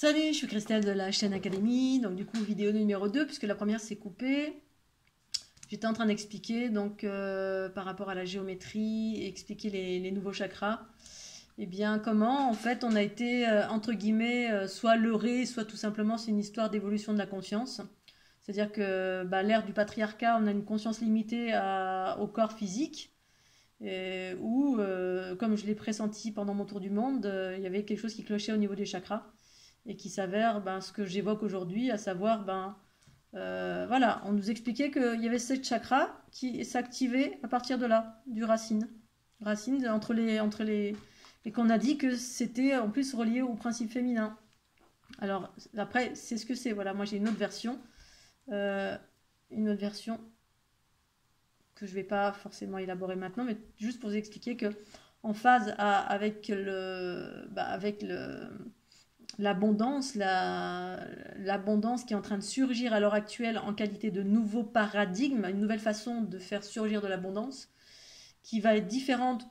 Salut, je suis Christelle de la chaîne Académie. Donc du coup, vidéo numéro 2, puisque la première s'est coupée. J'étais en train d'expliquer donc par rapport à la géométrie, expliquer les nouveaux chakras. Et bien comment en fait on a été entre guillemets soit leurré, soit tout simplement c'est une histoire d'évolution de la conscience. C'est-à-dire que l'ère du patriarcat, on a une conscience limitée au corps physique. Où, comme je l'ai pressenti pendant mon tour du monde, il y avait quelque chose qui clochait au niveau des chakras et qui s'avère ce que j'évoque aujourd'hui, à savoir, voilà, on nous expliquait qu'il y avait 7 chakras qui s'activaient à partir de là, du racine. Racine et qu'on a dit que c'était en plus relié au principe féminin. Alors, après, c'est ce que c'est. Voilà, moi j'ai euh, une autre version que je ne vais pas forcément élaborer maintenant, mais juste pour vous expliquer que en phase avec l'abondance, l'abondance qui est en train de surgir à l'heure actuelle en qualité de nouveau paradigme, une nouvelle façon de faire surgir de l'abondance, qui va être différente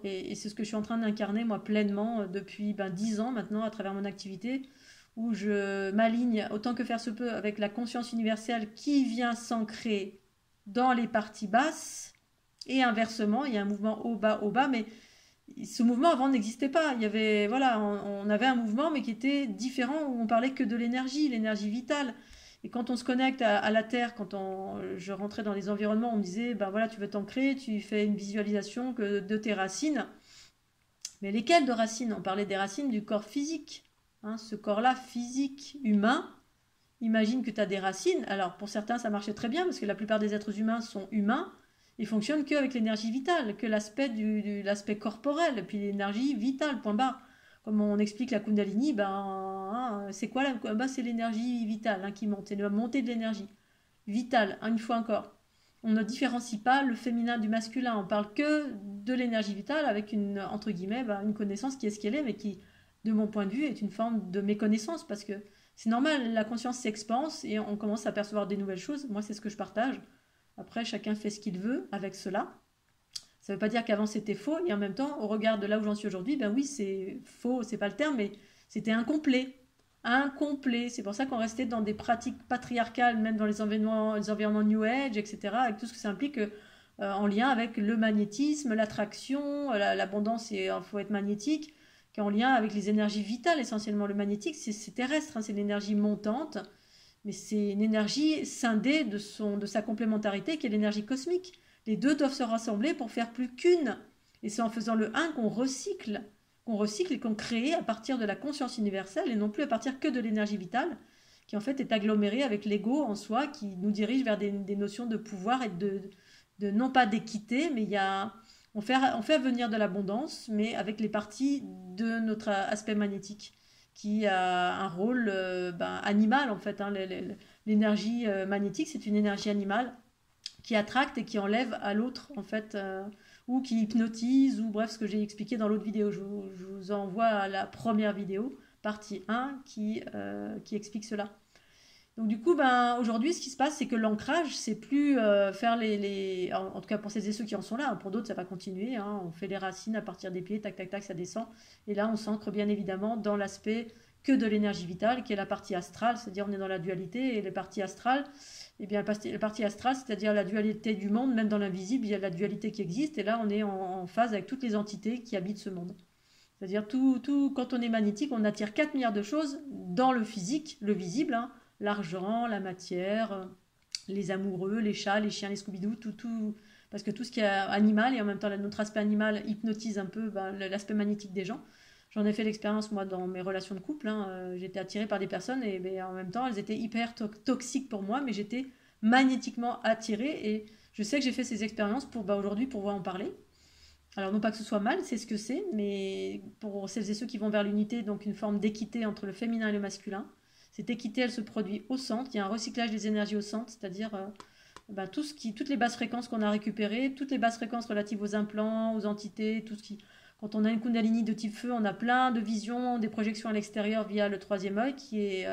et c'est ce que je suis en train d'incarner moi pleinement depuis 10 ans maintenant à travers mon activité, où je m'aligne autant que faire se peut avec la conscience universelle qui vient s'ancrer dans les parties basses, et inversement, il y a un mouvement haut bas, mais ce mouvement avant n'existait pas. Il y avait, voilà, on avait un mouvement, mais qui était différent, où on parlait que de l'énergie vitale. Et quand on se connecte à la Terre, je rentrais dans les environnements, on me disait, ben voilà, tu veux t'ancrer, tu fais une visualisation de tes racines. Mais lesquelles de racines? On parlait des racines du corps physique. Hein, ce corps-là, physique, humain. Imagine que tu as des racines. Alors pour certains, ça marchait très bien, parce que la plupart des êtres humains sont humains. Ils fonctionnent qu'avec l'énergie vitale, que l'aspect corporel, puis l'énergie vitale, point barre. Comme on explique la Kundalini, c'est quoi c'est l'énergie vitale qui monte, c'est la montée de l'énergie vitale, une fois encore. On ne différencie pas le féminin du masculin, on parle que de l'énergie vitale avec entre guillemets, une connaissance qui est ce qu'elle est, mais qui, de mon point de vue, est une forme de méconnaissance, parce que c'est normal, la conscience s'expanse et on commence à percevoir des nouvelles choses. Moi, c'est ce que je partage. Après, chacun fait ce qu'il veut avec cela. Ça ne veut pas dire qu'avant c'était faux, et en même temps, au regard de là où j'en suis aujourd'hui, ben oui, c'est faux, c'est pas le terme, mais c'était incomplet. Incomplet. C'est pour ça qu'on restait dans des pratiques patriarcales, même dans les environnements New Age, etc., avec tout ce que ça implique en lien avec le magnétisme, l'attraction, l'abondance, et il faut être magnétique, qui est en lien avec les énergies vitales essentiellement. Le magnétique, c'est terrestre, hein, c'est l'énergie montante, mais c'est une énergie scindée de sa complémentarité qui est l'énergie cosmique. Les deux doivent se rassembler pour faire plus qu'une. Et c'est en faisant le un qu'on recycle et qu'on crée à partir de la conscience universelle et non plus à partir que de l'énergie vitale, qui en fait est agglomérée avec l'ego en soi, qui nous dirige vers des notions de pouvoir et de non pas d'équité, mais on fait venir de l'abondance, mais avec les parties de notre aspect magnétique, qui a un rôle animal en fait. Hein. L'énergie magnétique, c'est une énergie animale qui attracte et qui enlève à l'autre en fait, ou qui hypnotise, ou bref, ce que j'ai expliqué dans l'autre vidéo. Je vous envoie à la première vidéo, partie 1, qui explique cela. Donc du coup, aujourd'hui, ce qui se passe, c'est que l'ancrage, c'est plus faire en tout cas pour celles et ceux qui en sont là. Hein. Pour d'autres, ça va continuer. Hein. On fait les racines à partir des pieds, tac, tac, tac, ça descend. Et là, on s'ancre bien évidemment dans l'aspect que de l'énergie vitale, qui est la partie astrale, c'est-à-dire on est dans la dualité, et les parties astrales, eh bien, la partie astrale, c'est-à-dire la dualité du monde, même dans l'invisible, il y a la dualité qui existe, et là, on est en phase avec toutes les entités qui habitent ce monde. C'est-à-dire, quand on est magnétique, on attire 4 milliards de choses dans le physique, le visible, hein, l'argent, la matière, les amoureux, les chats, les chiens, les Scooby-Doo, tout, parce que tout ce qui est animal, et en même temps notre aspect animal hypnotise un peu l'aspect magnétique des gens. J'en ai fait l'expérience moi dans mes relations de couple. Hein. J'étais attirée par des personnes et en même temps elles étaient hyper toxiques pour moi, mais j'étais magnétiquement attirée, et je sais que j'ai fait ces expériences pour aujourd'hui pouvoir en parler. Alors non pas que ce soit mal, c'est ce que c'est, mais pour celles et ceux qui vont vers l'unité, donc une forme d'équité entre le féminin et le masculin. Cette équité, elle se produit au centre. Il y a un recyclage des énergies au centre, c'est-à-dire toutes les basses fréquences qu'on a récupérées, toutes les basses fréquences relatives aux implants, aux entités, tout ce qui. Quand on a une Kundalini de type feu, on a plein de visions, des projections à l'extérieur via le troisième œil qui est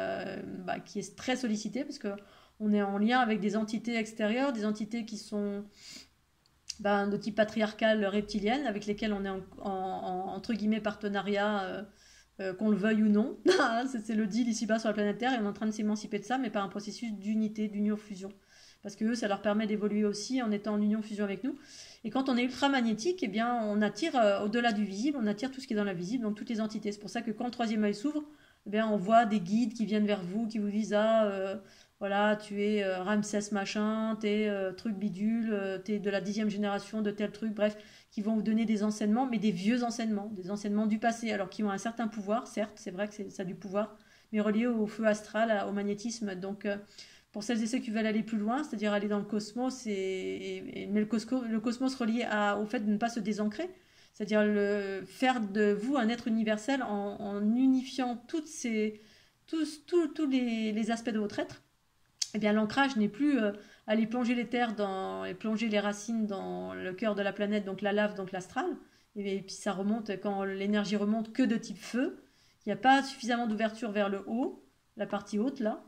très sollicité, parce que on est en lien avec des entités extérieures, des entités qui sont de type patriarcal reptilienne, avec lesquelles on est entre guillemets partenariat qu'on le veuille ou non. C'est le deal ici-bas sur la planète Terre et on est en train de s'émanciper de ça, mais par un processus d'unité, d'union-fusion. Parce que eux, ça leur permet d'évoluer aussi en étant en union-fusion avec nous. Et quand on est ultra-magnétique, eh bien, on attire au-delà du visible, on attire tout ce qui est dans l'invisible, donc toutes les entités. C'est pour ça que quand le troisième œil s'ouvre, eh bien, on voit des guides qui viennent vers vous, qui vous disent voilà, tu es Ramsès machin, t'es truc bidule, t'es de la 10e génération de tel truc, bref, qui vont vous donner des enseignements, mais des enseignements du passé, alors qui ont un certain pouvoir, certes, c'est vrai que ça a du pouvoir, mais relié au feu astral, au magnétisme. Donc, pour celles et ceux qui veulent aller plus loin, c'est-à-dire aller dans le cosmos, mais le cosmos relié au fait de ne pas se désancrer, c'est-à-dire faire de vous un être universel en unifiant tous les aspects de votre être. Eh bien, l'ancrage n'est plus aller plonger et plonger les racines dans le cœur de la planète, donc la lave, donc l'astral. Et puis ça remonte, quand l'énergie remonte que de type feu, il n'y a pas suffisamment d'ouverture vers le haut, la partie haute là.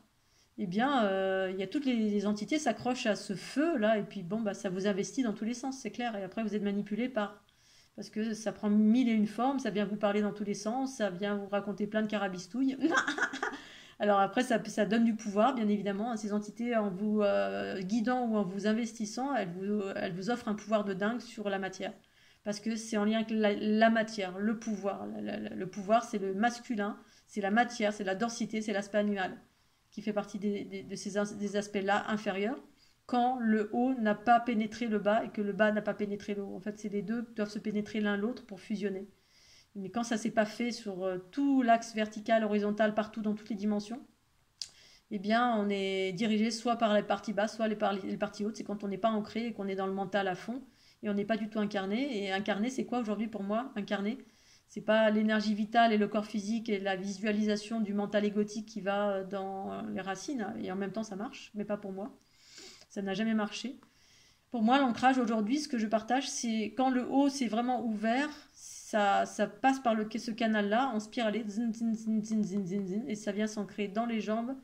Eh bien, il y a toutes les entités s'accrochent à ce feu là, et puis bon, bah, ça vous investit dans tous les sens, c'est clair. Et après, vous êtes manipulé parce que ça prend mille et une formes, ça vient vous parler dans tous les sens, ça vient vous raconter plein de carabistouilles. Alors après, ça donne du pouvoir, bien évidemment, à ces entités, en vous guidant ou en vous investissant, elles vous offrent un pouvoir de dingue sur la matière. Parce que c'est en lien avec la matière, le pouvoir. Le pouvoir, c'est le masculin, c'est la matière, c'est la densité, c'est l'aspect animal, qui fait partie des aspects-là inférieurs, quand le haut n'a pas pénétré le bas et que le bas n'a pas pénétré le haut. En fait, c'est les deux qui doivent se pénétrer l'un l'autre pour fusionner. Mais quand ça ne s'est pas fait sur tout l'axe vertical, horizontal, partout, dans toutes les dimensions, eh bien, on est dirigé soit par les parties basses, soit les parties hautes. C'est quand on n'est pas ancré et qu'on est dans le mental à fond et on n'est pas du tout incarné. Et incarné, c'est quoi aujourd'hui pour moi? Incarné, c'est pas l'énergie vitale et le corps physique et la visualisation du mental égotique qui va dans les racines. Et en même temps, ça marche, mais pas pour moi. Ça n'a jamais marché. Pour moi, l'ancrage aujourd'hui, ce que je partage, c'est quand le haut c'est vraiment ouvert, ça passe par ce canal-là en spirale, zin, zin, zin, zin, zin, zin, zin, et ça vient s'ancrer dans les jambes,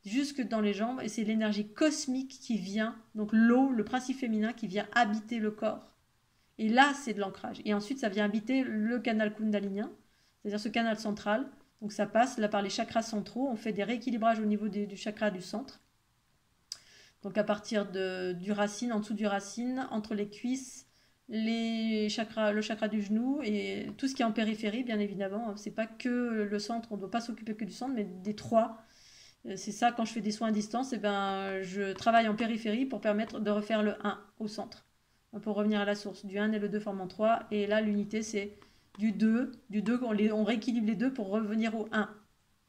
jusque dans les jambes, et c'est l'énergie cosmique qui vient, donc l'eau, le principe féminin, qui vient habiter le corps. Et là, c'est de l'ancrage. Et ensuite, ça vient habiter le canal kundalinien, c'est-à-dire ce canal central. Donc ça passe là par les chakras centraux, on fait des rééquilibrages au niveau du chakra du centre. Donc à partir du racine, en dessous du racine, entre les cuisses, le chakra du genou et tout ce qui est en périphérie, bien évidemment. C'est pas que le centre, on ne doit pas s'occuper que du centre, mais des trois. C'est ça, quand je fais des soins à distance, je travaille en périphérie pour permettre de refaire le 1 au centre. Pour revenir à la source. Du 1 et le 2 forment 3. Et là, l'unité, c'est du 2. On rééquilibre les deux pour revenir au 1.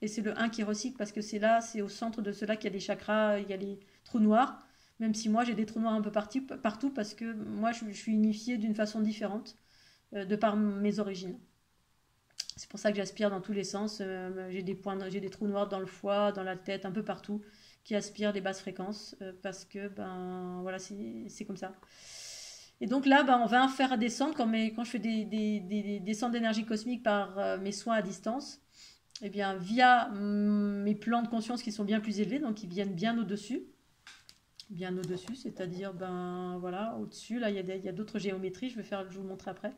Et c'est le 1 qui recycle parce que c'est au centre de cela qu'il y a des chakras, il y a les trous noirs, même si moi j'ai des trous noirs un peu partout parce que moi je suis unifiée d'une façon différente de par mes origines. C'est pour ça que j'aspire dans tous les sens. J'ai des trous noirs dans le foie, dans la tête, un peu partout, qui aspirent des basses fréquences parce que voilà, c'est comme ça. Et donc là, on va faire descendre quand je fais des descentes d'énergie cosmique par mes soins à distance. Eh bien, via mes plans de conscience qui sont bien plus élevés, donc qui viennent bien au-dessus, c'est-à-dire, voilà, au-dessus, là, il y a d'autres géométries, je vous montrer après.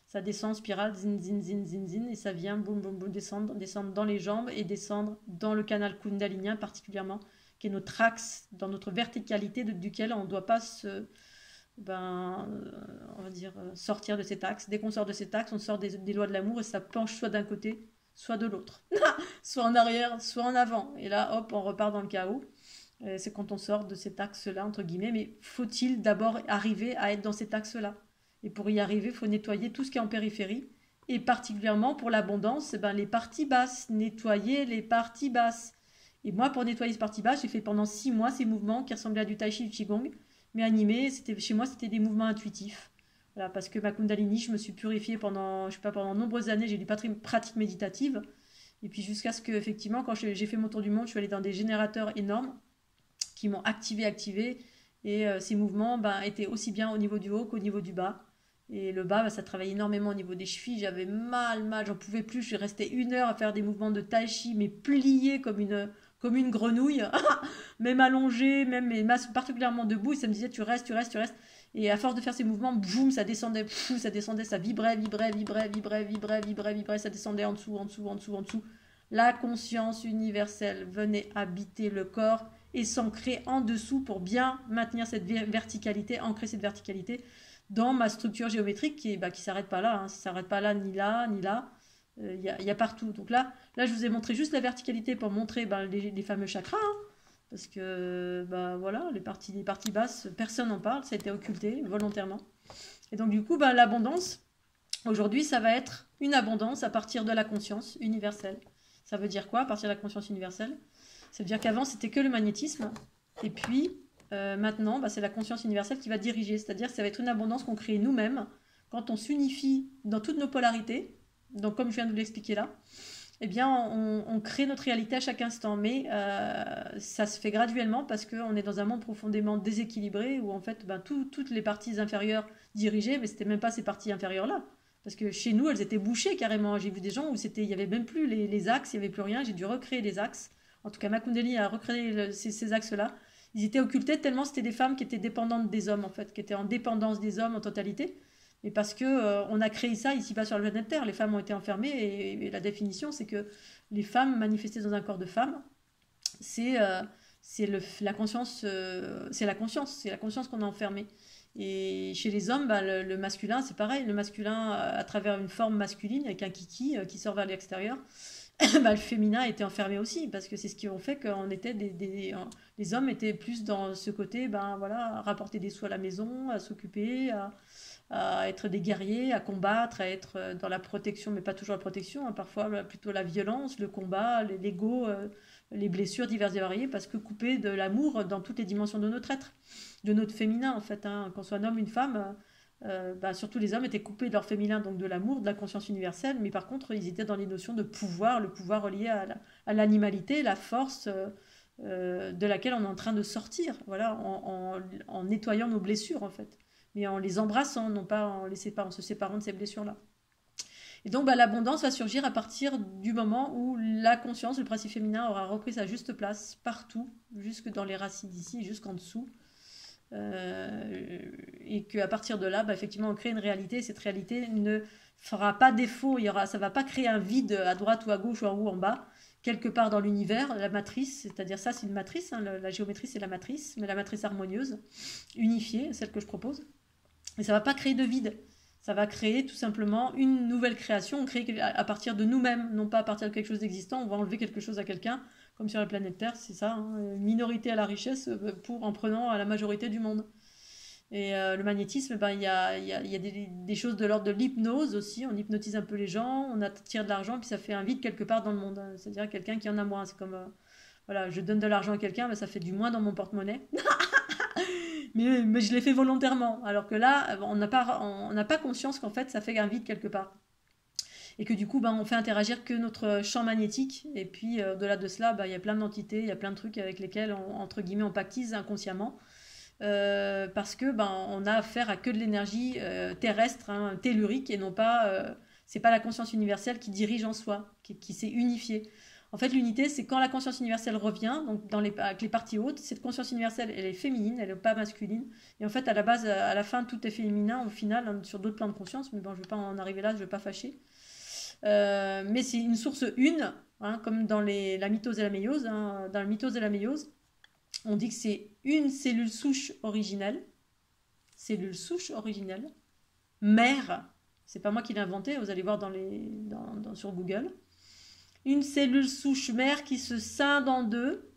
Ça descend en spirale, zin, zin, zin, zin, zin, et ça vient, boum, boum, boum, descendre dans les jambes et descendre dans le canal kundalinien particulièrement, qui est notre axe, dans notre verticalité duquel on ne doit pas on va dire, sortir de cet axe. Dès qu'on sort de cet axe, on sort des lois de l'amour et ça penche soit d'un côté, soit de l'autre. Soit en arrière, soit en avant. Et là, hop, on repart dans le chaos. C'est quand on sort de cet axe-là, entre guillemets. Mais faut-il d'abord arriver à être dans cet axe-là? Et pour y arriver, il faut nettoyer tout ce qui est en périphérie. Et particulièrement pour l'abondance, les parties basses. Nettoyer les parties basses. Et moi, pour nettoyer ces parties basses, j'ai fait pendant 6 mois ces mouvements qui ressemblaient à du tai chi, du qigong, mais animés. Chez moi, c'était des mouvements intuitifs. Voilà, parce que ma Kundalini, je me suis purifiée pendant de nombreuses années, j'ai des pratiques méditatives. Et puis jusqu'à ce que, effectivement, quand j'ai fait mon tour du monde, je suis allée dans des générateurs énormes qui m'ont activé. Et ces mouvements étaient aussi bien au niveau du haut qu'au niveau du bas. Et le bas, ça travaillait énormément au niveau des chevilles. J'avais mal, j'en pouvais plus. Je restais 1 heure à faire des mouvements de tai chi, mais pliée comme une grenouille, même allongée, mais particulièrement debout. Et ça me disait, tu restes. Et à force de faire ces mouvements, boum, ça descendait, ça vibrait, ça descendait en dessous, en dessous, en dessous, en dessous. La conscience universelle venait habiter le corps et s'ancrer en dessous pour bien maintenir cette verticalité, ancrer cette verticalité dans ma structure géométrique qui s'arrête pas là, hein, ça s'arrête pas là, ni là, ni là. Y a partout. Donc là, je vous ai montré juste la verticalité pour montrer les fameux chakras, hein, parce que voilà, les parties basses, personne n'en parle, ça a été occulté volontairement. Et donc du coup, l'abondance, aujourd'hui, ça va être une abondance à partir de la conscience universelle. Ça veut dire quoi à partir de la conscience universelle? Ça veut dire qu'avant, c'était que le magnétisme, et puis maintenant, c'est la conscience universelle qui va diriger, c'est-à-dire que ça va être une abondance qu'on crée nous-mêmes quand on s'unifie dans toutes nos polarités. Donc comme je viens de vous l'expliquer là, eh bien on crée notre réalité à chaque instant, mais ça se fait graduellement parce qu'on est dans un monde profondément déséquilibré où en fait toutes les parties inférieures dirigeaient, mais c'était même pas ces parties inférieures là, parce que chez nous elles étaient bouchées carrément. J'ai vu des gens où il y avait même plus les axes, il y avait plus rien, j'ai dû recréer les axes. En tout cas ma Kundalini a recréé ces axes là. Ils étaient occultés tellement c'était des femmes qui étaient dépendantes des hommes en fait, qui étaient en dépendance des hommes en totalité. Et parce que on a créé ça ici-bas sur la planète Terre, les femmes ont été enfermées et la définition c'est que les femmes manifestées dans un corps de femme, c'est la conscience, c'est la conscience qu'on a enfermée. Et chez les hommes, le masculin c'est pareil, le masculin à travers une forme masculine avec un kiki qui sort vers l'extérieur. Le féminin était enfermé aussi parce que c'est ce qui ont fait qu'on était les hommes étaient plus dans ce côté à rapporter des sous à la maison, à s'occuper, à être des guerriers, à combattre, à être dans la protection, mais pas toujours la protection, hein, parfois plutôt la violence, le combat, l'ego, les blessures diverses et variées, parce que coupé de l'amour dans toutes les dimensions de notre être, de notre féminin en fait, hein, qu'on soit un homme, une femme, surtout les hommes étaient coupés de leur féminin, donc de l'amour, de la conscience universelle, mais par contre ils étaient dans les notions de pouvoir, le pouvoir relié à l'animalité, la force de laquelle on est en train de sortir, voilà, en nettoyant nos blessures en fait, mais en les embrassant, non pas en se séparant de ces blessures-là. Et donc l'abondance va surgir à partir du moment où la conscience, le principe féminin aura repris sa juste place partout, jusque dans les racines d'ici, jusqu'en dessous. Et qu'à partir de là, effectivement, on crée une réalité. Cette réalité ne fera pas défaut, ça ne va pas créer un vide à droite ou à gauche ou en haut, en bas, quelque part dans l'univers. La matrice, c'est-à-dire ça, c'est une matrice, hein, la géométrie, c'est la matrice, mais la matrice harmonieuse, unifiée, celle que je propose. Et ça ne va pas créer de vide. Ça va créer tout simplement une nouvelle création. On crée à partir de nous-mêmes, non pas à partir de quelque chose d'existant. On va enlever quelque chose à quelqu'un, comme sur la planète Terre, c'est ça, hein, minorité à la richesse en prenant à la majorité du monde. Et le magnétisme, il y a des choses de l'ordre de l'hypnose aussi. On hypnotise un peu les gens, on attire de l'argent, puis ça fait un vide quelque part dans le monde. C'est-à-dire quelqu'un qui en a moins. C'est comme, voilà, je donne de l'argent à quelqu'un, ça fait du moins dans mon porte-monnaie. mais je l'ai fait volontairement. Alors que là, on n'a pas conscience qu'en fait, ça fait un vide quelque part. Et que du coup, on fait interagir que notre champ magnétique. Et puis, au-delà de cela, il y a plein d'entités, il y a plein de trucs avec lesquels, entre guillemets, on pactise inconsciemment. Parce que on a affaire à que de l'énergie terrestre, hein, tellurique, et non pas... c'est pas la conscience universelle qui dirige en soi, qui s'est unifiée. En fait, l'unité, c'est quand la conscience universelle revient, donc avec les parties hautes, cette conscience universelle, elle est féminine, elle n'est pas masculine. Et en fait, à la base, à la fin, tout est féminin, au final, hein, sur d'autres plans de conscience, mais je ne vais pas en arriver là, je ne vais pas fâcher. Mais c'est une source une, hein, comme dans la mitose et la méiose. Hein, dans la mitose et la méiose, on dit que c'est une cellule souche originelle, mère, c'est pas moi qui l'ai inventé, vous allez voir sur Google. Une cellule souche mère qui se scinde en deux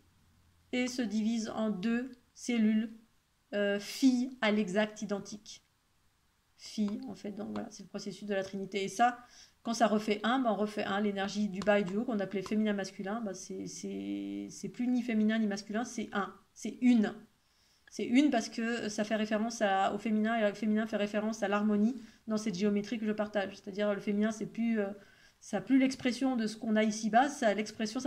et se divise en deux cellules filles à l'exact identique. Filles, en fait, donc voilà, c'est le processus de la Trinité. Et ça, quand ça refait un, on refait un. L'énergie du bas et du haut, qu'on appelait féminin-masculin, c'est plus ni féminin ni masculin, c'est un, c'est une. C'est une parce que ça fait référence au féminin et le féminin fait référence à l'harmonie dans cette géométrie que je partage. C'est-à-dire le féminin, c'est plus... ça n'a plus l'expression de ce qu'on a ici-bas, ça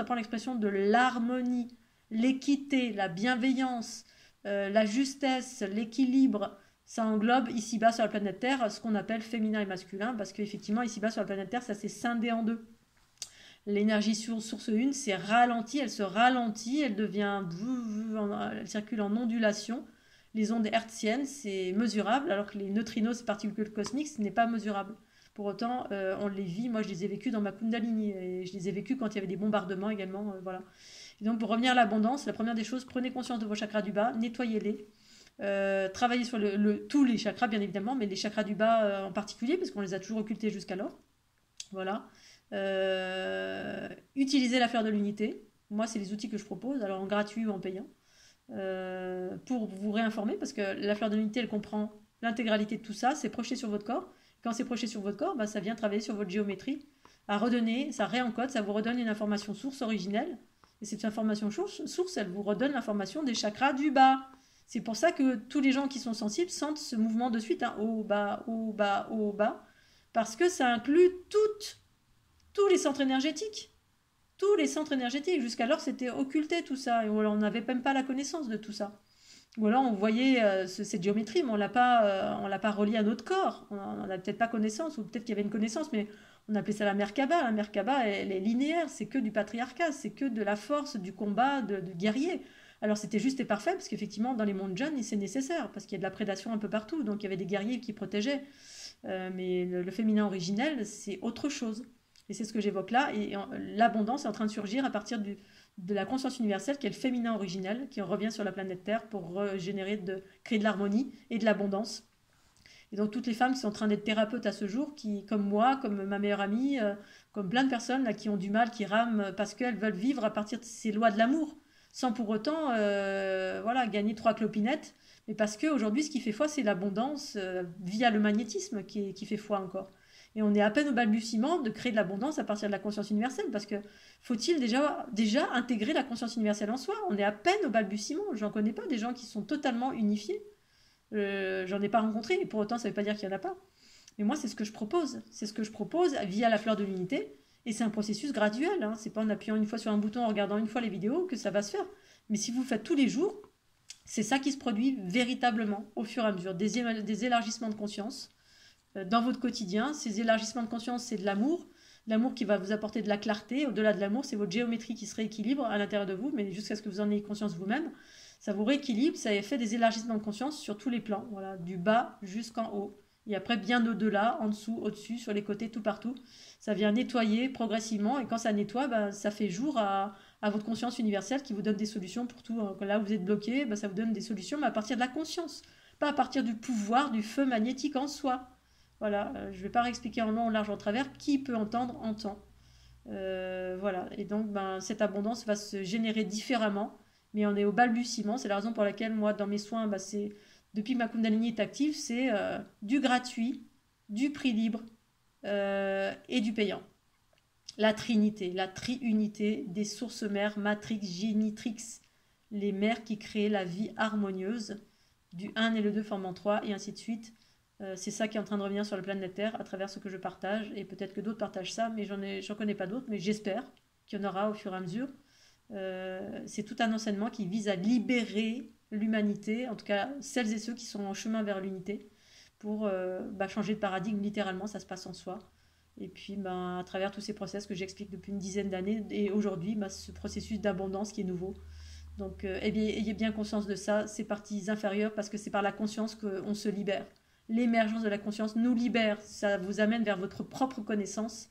prend l'expression de l'harmonie, l'équité, la bienveillance, la justesse, l'équilibre. Ça englobe ici-bas sur la planète Terre ce qu'on appelle féminin et masculin, parce qu'effectivement, ici-bas sur la planète Terre, ça s'est scindé en deux. L'énergie source 1 s'est ralentie, elle se ralentit, elle circule en ondulation. Les ondes hertziennes, c'est mesurable, alors que les neutrinos, ces particules cosmiques, ce n'est pas mesurable. Pour autant, on les vit, moi je les ai vécus dans ma Kundalini, et je les ai vécus quand il y avait des bombardements également, voilà. Et donc pour revenir à l'abondance, la première des choses, prenez conscience de vos chakras du bas, nettoyez-les, travaillez sur tous les chakras bien évidemment, mais les chakras du bas en particulier, parce qu'on les a toujours occultés jusqu'alors, voilà. Utilisez la fleur de l'unité, moi c'est les outils que je propose, alors en gratuit ou en payant, pour vous réinformer, parce que la fleur de l'unité, elle comprend l'intégralité de tout ça, c'est projeté sur votre corps. Quand c'est projeté sur votre corps, bah, ça vient travailler sur votre géométrie, à redonner, ça réencode, ça vous redonne une information source originelle, et cette information source, elle vous redonne l'information des chakras du bas. C'est pour ça que tous les gens qui sont sensibles sentent ce mouvement de suite, hein, haut, bas, haut, bas, haut, bas, parce que ça inclut tous les centres énergétiques. Tous les centres énergétiques. Jusqu'alors, c'était occulté tout ça. Et voilà, on n'avait même pas la connaissance de tout ça. Ou alors, on voyait cette géométrie, mais on l'a pas reliée à notre corps. On n'a peut-être pas connaissance, ou peut-être qu'il y avait une connaissance, mais on appelait ça la Merkaba. La Merkaba, elle est linéaire. C'est que du patriarcat. C'est que de la force, du combat, de guerrier. Alors, c'était juste et parfait, parce qu'effectivement, dans les mondes jeunes, c'est nécessaire, parce qu'il y a de la prédation un peu partout. Donc, il y avait des guerriers qui protégeaient. Mais le féminin originel, c'est autre chose. Et c'est ce que j'évoque là. Et l'abondance est en train de surgir à partir de la conscience universelle qui est le féminin originel, qui revient sur la planète Terre pour créer de l'harmonie et de l'abondance. Et donc toutes les femmes qui sont en train d'être thérapeutes à ce jour, qui, comme moi, comme ma meilleure amie, comme plein de personnes là, qui ont du mal, qui rament, parce qu'elles veulent vivre à partir de ces lois de l'amour, sans pour autant voilà, gagner 3 clopinettes, mais parce qu'aujourd'hui, ce qui fait foi, c'est l'abondance via le magnétisme qui fait foi encore. Et on est à peine au balbutiement de créer de l'abondance à partir de la conscience universelle, parce que faut-il déjà intégrer la conscience universelle en soi? On est à peine au balbutiement, j'en connais pas des gens qui sont totalement unifiés, j'en ai pas rencontré, et pour autant ça veut pas dire qu'il y en a pas. Mais moi c'est ce que je propose, via la fleur de l'unité, et c'est un processus graduel, hein. C'est pas en appuyant une fois sur un bouton, en regardant une fois les vidéos que ça va se faire. Mais si vous le faites tous les jours, c'est ça qui se produit véritablement au fur et à mesure, des élargissements de conscience dans votre quotidien. Ces élargissements de conscience, c'est de l'amour. L'amour qui va vous apporter de la clarté. Au-delà de l'amour, c'est votre géométrie qui se rééquilibre à l'intérieur de vous, mais jusqu'à ce que vous en ayez conscience vous-même. Ça vous rééquilibre, ça fait des élargissements de conscience sur tous les plans, voilà, du bas jusqu'en haut. Et après, bien au-delà, en dessous, au-dessus, sur les côtés, tout partout. Ça vient nettoyer progressivement, et quand ça nettoie, bah, ça fait jour à votre conscience universelle qui vous donne des solutions pour tout. Là où vous êtes bloqué, bah, ça vous donne des solutions, mais à partir de la conscience, pas à partir du pouvoir du feu magnétique en soi. Voilà, je ne vais pas réexpliquer en long, en large, en travers. Qui peut entendre, entend. Voilà, et donc ben, cette abondance va se générer différemment, mais on est au balbutiement. C'est la raison pour laquelle moi, dans mes soins, ben, depuis que ma Kundalini est active, c'est du gratuit, du prix libre et du payant. La trinité, la triunité des sources mères, matrix, génitrix, les mères qui créent la vie harmonieuse, du 1 et le 2 formant 3, et ainsi de suite. C'est ça qui est en train de revenir sur la planète Terre à travers ce que je partage, et peut-être que d'autres partagent ça, mais j'en connais pas d'autres, mais j'espère qu'il y en aura au fur et à mesure. C'est tout un enseignement qui vise à libérer l'humanité, en tout cas celles et ceux qui sont en chemin vers l'unité, pour changer de paradigme. Littéralement, ça se passe en soi. Et puis à travers tous ces process que j'explique depuis une dizaine d'années, et aujourd'hui ce processus d'abondance qui est nouveau. Donc ayez bien conscience de ça, ces parties inférieures, parce que c'est par la conscience qu'on se libère. L'émergence de la conscience nous libère, ça vous amène vers votre propre connaissance.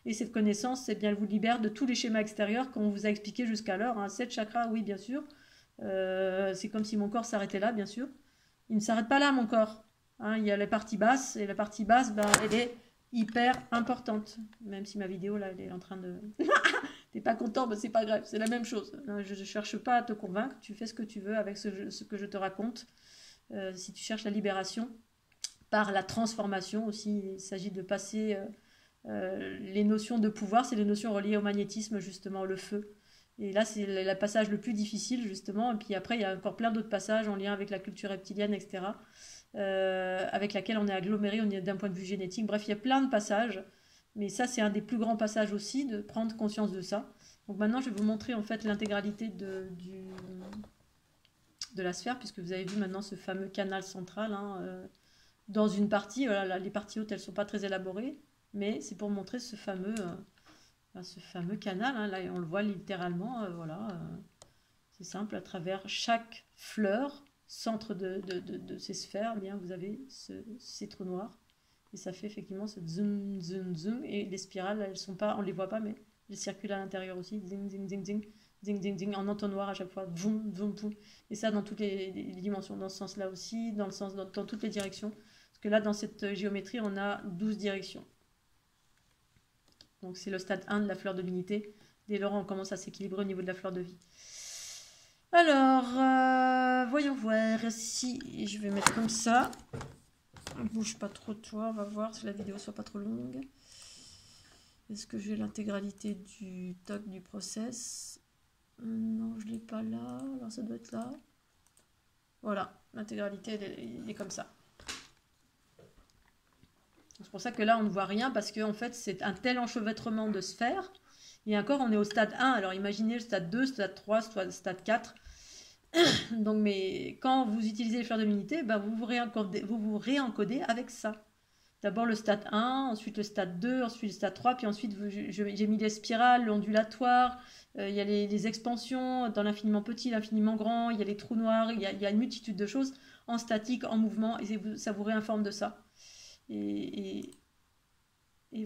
Et cette connaissance, eh bien, elle vous libère de tous les schémas extérieurs qu'on vous a expliqués jusqu'alors. Hein. 7 chakras, oui, bien sûr. C'est comme si mon corps s'arrêtait là, bien sûr. Il ne s'arrête pas là, mon corps. Hein, il y a la partie basse, et la partie basse, elle est hyper importante. Même si ma vidéo, là, elle est en train de... T'es pas content, c'est pas grave, c'est la même chose. Je ne cherche pas à te convaincre, tu fais ce que tu veux avec ce que je te raconte. Si tu cherches la libération, par la transformation aussi, il s'agit de passer les notions de pouvoir, c'est les notions reliées au magnétisme, justement, le feu. Et là, c'est le passage le plus difficile, justement. Et puis après, il y a encore plein d'autres passages en lien avec la culture reptilienne, etc., avec laquelle on est aggloméré, on est d'un point de vue génétique. Bref, il y a plein de passages. Mais ça, c'est un des plus grands passages aussi, de prendre conscience de ça. Donc maintenant, je vais vous montrer en fait l'intégralité de la sphère, puisque vous avez vu maintenant ce fameux canal central, hein, dans une partie. Voilà, les parties hautes, elles ne sont pas très élaborées, mais c'est pour montrer ce fameux canal. Hein, là, on le voit littéralement. Voilà, c'est simple, à travers chaque fleur, centre de ces sphères, eh bien, vous avez ces trous noirs. Et ça fait effectivement ce zoom, zoom, zoom. Et les spirales, elles sont pas, on les voit pas, mais elles circulent à l'intérieur aussi. Zing, zing, zing, zing, zing, zing, zing, en entonnoir à chaque fois. Voum, voum, voum. Et ça dans toutes les dimensions. Dans ce sens-là aussi, dans le sens, dans toutes les directions. Parce que là, dans cette géométrie, on a 12 directions. Donc c'est le stade 1 de la fleur de l'unité. Dès lors, on commence à s'équilibrer au niveau de la fleur de vie. Alors, voyons voir si je vais mettre comme ça. Ne bouge pas trop toi, on va voir si la vidéo soit pas trop longue. Est-ce que j'ai l'intégralité du toc du process? Non, je l'ai pas là, alors ça doit être là. Voilà, l'intégralité elle est comme ça. C'est pour ça que là on ne voit rien parce que en fait c'est un tel enchevêtrement de sphères. Et encore on est au stade 1, alors imaginez le stade 2, stade 3, stade 4. Donc, mais quand vous utilisez les fleurs de l'unité, ben vous vous réencodez avec ça. D'abord le stade 1, ensuite le stade 2, ensuite le stade 3, puis ensuite j'ai mis les spirales, l'ondulatoire, il y a les expansions dans l'infiniment petit, l'infiniment grand, il y a les trous noirs, il y a une multitude de choses en statique, en mouvement, et ça vous réinforme de ça. Et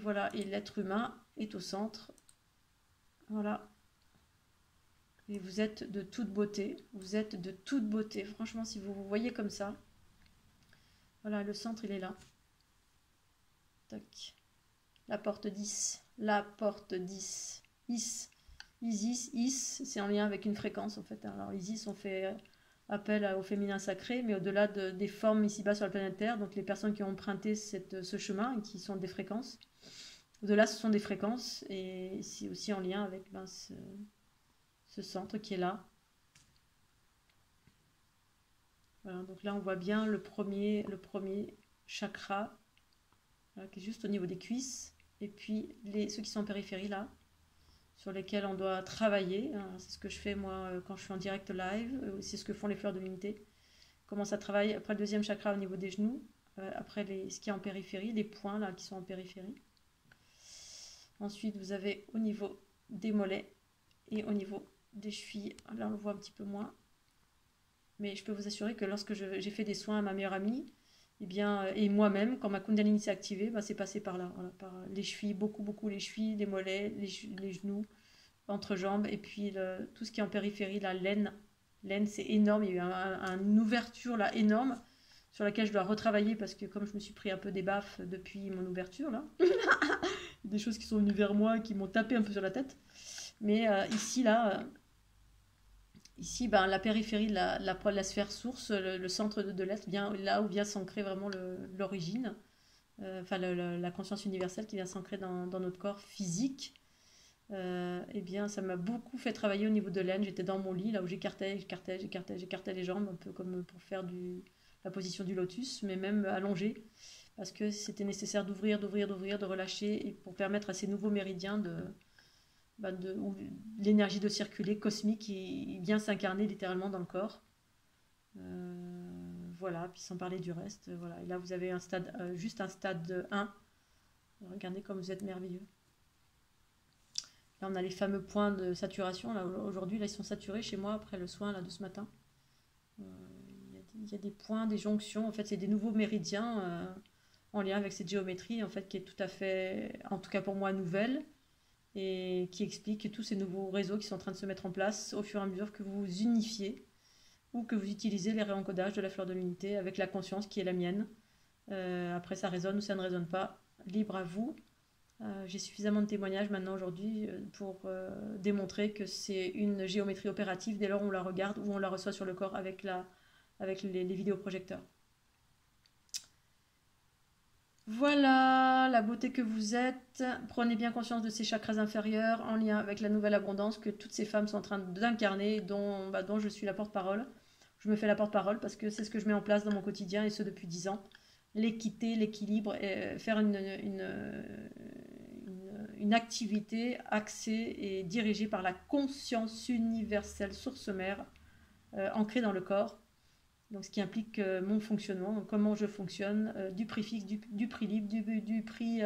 voilà, et l'être humain est au centre. Voilà. Et vous êtes de toute beauté. Vous êtes de toute beauté. Franchement, si vous vous voyez comme ça. Voilà, le centre, il est là. Tac. La porte 10. La porte 10. Isis, c'est en lien avec une fréquence, en fait. Alors, Isis, on fait appel au féminin sacré, mais au-delà des formes ici-bas sur la planète Terre, donc les personnes qui ont emprunté ce chemin, et qui sont des fréquences. Au-delà, ce sont des fréquences, et c'est aussi en lien avec ce centre qui est là. Voilà, donc là on voit bien le premier chakra qui est juste au niveau des cuisses, et puis ceux qui sont en périphérie là, sur lesquels on doit travailler. C'est ce que je fais moi quand je suis en direct live, c'est ce que font les fleurs de l'unité. Comment ça travaille après le deuxième chakra au niveau des genoux, après ce qui est en périphérie, les points là qui sont en périphérie. Ensuite vous avez au niveau des mollets et au niveau des chevilles, là on le voit un petit peu moins, mais je peux vous assurer que lorsque j'ai fait des soins à ma meilleure amie, et moi-même, quand ma Kundalini s'est activée, c'est passé par là, voilà, par les chevilles, beaucoup les chevilles, les mollets, les genoux, entrejambes, et puis tout ce qui est en périphérie, la l'aine, c'est énorme, il y a eu une ouverture là énorme, sur laquelle je dois retravailler, parce que comme je me suis pris un peu des baffes depuis mon ouverture là, des choses qui sont venues vers moi, qui m'ont tapé un peu sur la tête. Mais ici, la périphérie de la sphère source, le centre de l'être, là où vient s'ancrer vraiment l'origine, la conscience universelle qui vient s'ancrer dans notre corps physique, ça m'a beaucoup fait travailler au niveau de l'aine. J'étais dans mon lit, là où j'écartais les jambes, un peu comme pour faire la position du lotus, mais même allongée, parce que c'était nécessaire d'ouvrir, de relâcher, et pour permettre à ces nouveaux méridiens où l'énergie de circuler cosmique qui vient s'incarner littéralement dans le corps. Voilà, puis sans parler du reste. Voilà. Et là, vous avez juste un stade 1. Regardez comme vous êtes merveilleux. Là, on a les fameux points de saturation. Aujourd'hui, là, ils sont saturés chez moi après le soin là, de ce matin. Il y a des points, des jonctions. En fait, c'est des nouveaux méridiens en lien avec cette géométrie, en fait, qui est tout à fait, en tout cas pour moi, nouvelle, et qui explique tous ces nouveaux réseaux qui sont en train de se mettre en place au fur et à mesure que vous vous unifiez ou que vous utilisez les réencodages de la fleur de l'unité avec la conscience qui est la mienne. Après, ça résonne ou ça ne résonne pas. Libre à vous. J'ai suffisamment de témoignages maintenant aujourd'hui pour démontrer que c'est une géométrie opérative dès lors où on la regarde ou on la reçoit sur le corps avec les vidéoprojecteurs. Voilà la beauté que vous êtes. Prenez bien conscience de ces chakras inférieurs en lien avec la nouvelle abondance que toutes ces femmes sont en train d'incarner, dont je suis la porte-parole. Je me fais la porte-parole parce que c'est ce que je mets en place dans mon quotidien, et ce depuis 10 ans. L'équité, l'équilibre, faire une activité axée et dirigée par la conscience universelle source mère, ancrée dans le corps. Donc, ce qui implique mon fonctionnement, donc comment je fonctionne, du prix fixe, du prix libre, du prix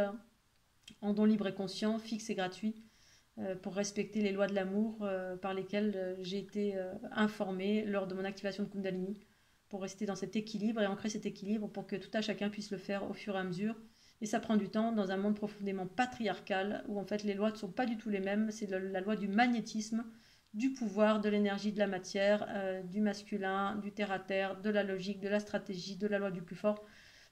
en don libre et conscient, fixe et gratuit, pour respecter les lois de l'amour par lesquelles j'ai été informée lors de mon activation de Kundalini, pour rester dans cet équilibre et ancrer cet équilibre pour que tout à chacun puisse le faire au fur et à mesure. Et ça prend du temps dans un monde profondément patriarcal où en fait les lois ne sont pas du tout les mêmes. C'est la loi du magnétisme, du pouvoir, de l'énergie, de la matière, du masculin, du terre-à-terre, de la logique, de la stratégie, de la loi du plus fort,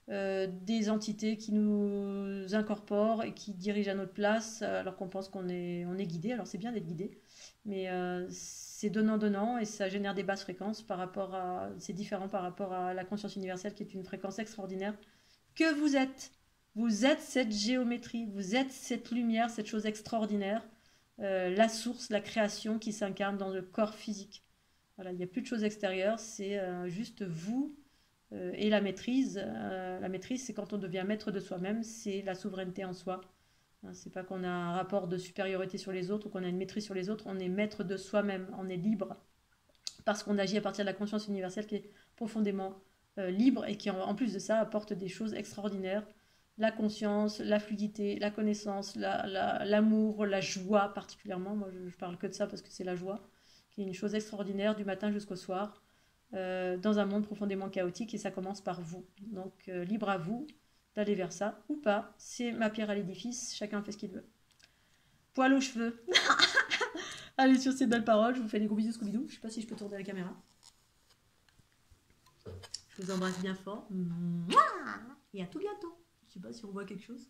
des entités qui nous incorporent et qui dirigent à notre place alors qu'on pense qu'on est, on est guidé. Alors c'est bien d'être guidé, mais c'est donnant-donnant et ça génère des basses fréquences par rapport à... C'est différent par rapport à la conscience universelle qui est une fréquence extraordinaire que vous êtes. Vous êtes cette géométrie, vous êtes cette lumière, cette chose extraordinaire, la source, la création qui s'incarne dans le corps physique. Voilà, il n'y a plus de choses extérieures, c'est juste vous et la maîtrise. La maîtrise, c'est quand on devient maître de soi-même, c'est la souveraineté en soi. Hein, c'est pas qu'on a un rapport de supériorité sur les autres ou qu'on a une maîtrise sur les autres, on est maître de soi-même, on est libre parce qu'on agit à partir de la conscience universelle qui est profondément libre et qui en plus de ça apporte des choses extraordinaires. La conscience, la fluidité, la connaissance, l'amour, la joie particulièrement. Moi, je parle que de ça parce que c'est la joie, qui est une chose extraordinaire du matin jusqu'au soir, dans un monde profondément chaotique et ça commence par vous. Donc, libre à vous d'aller vers ça ou pas. C'est ma pierre à l'édifice, chacun fait ce qu'il veut. Poil aux cheveux. Allez, sur ces belles paroles, je vous fais des gros bisous, Scooby-Doo. Je sais pas si je peux tourner la caméra. Je vous embrasse bien fort. Et à tout bientôt. Je sais pas si on voit quelque chose.